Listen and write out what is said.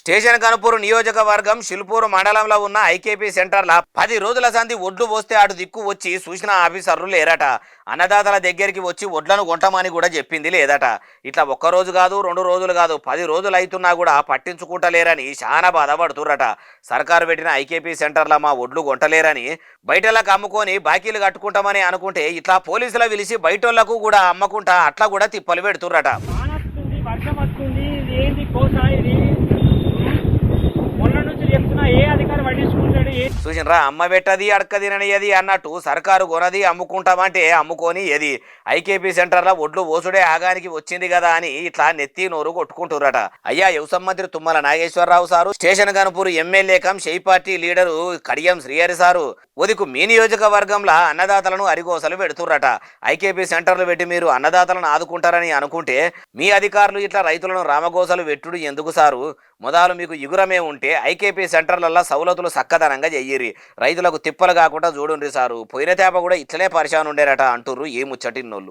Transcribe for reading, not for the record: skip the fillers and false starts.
Station Kanupuru నియోజకవర్గం శిల్పూరు మండలంలో ఉన్న ఐకేపీ సెంటర్ల 10 రోజుల సంధి ఒడ్లు పోస్తే అటు దిక్కు వచ్చి సూచన ఆఫీసర్లు లేరట. అన్నదాతల దగ్గరికి వచ్చి ఒడ్లను కొంటమని కూడా చెప్పింది లేదట. ఇట్లా ఒక్క రోజు కాదు 2 రోజులు కాదు 10 రోజులు అవుతున్నా కూడా పట్టించుకుంటలేరని చాలా బాధపడుతుర్రట. సర్కారు పెట్టిన ఐకేపీ సెంటర్ల మా ఒడ్లు కొంటలేరని బయటలకు అమ్ముకొని బాకీలు కట్టుకుంటామని అనుకుంటే ఇట్లా పోలీసులు పిలిచి బయటోళ్లకు కూడా అమ్మకుంటా అట్లా కూడా తిప్పలు పెడుతుర్రట. వానొస్తుంది, వర్షం వస్తుంది, ఇది ఏంది కోస ఇది? మొన్న నుంచి చెప్తున్నా, ఏ అధికారి పట్టించుకుంటాడు? చూసినరా, అమ్మ పెట్టది అడక తిననియది అన్నట్టు సర్కారు కొనది అమ్ముకుంటామంటే అమ్ముకొని ఏది ఐకేపీ సెంటర్లో ఒడ్లు ఓసుడే ఆగానికి వచ్చింది కదా అని ఇట్లా నెత్తి నోరు కొట్టుకుంటుర్రట. అయ్యా వ్యవసాయ మంత్రి Tummala Nageswara Rao sir, station Ghanpur MLA cum షెయి party leader Kadiyam Srihari sir ఒదికు మీ నియోజకవర్గంలో అన్నదాతలను అరిగోసలు పెడుతుర్రట. ఐకేపీ సెంటర్లు పెట్టి మీరు అన్నదాతలను ఆదుకుంటారని అనుకుంటే మీ అధికారులు ఇట్లా రైతులను రామగోసలు పెట్టుడు ఎందుకు సారు? మొదలు మీకు ఇగురమే ఉంటే ఐకేపీ సెంటర్లలో సౌలతులు సక్కదనంగా చెయ్యిరి, రైతులకు తిప్పలు కాకుండా చూడుండ్రి సారు. పోయిన తేప కూడా ఇట్లనే పరిశాన్ ఉండేరట అంటుర్రు ఏ ముచ్చటిన్నోళ్ళు.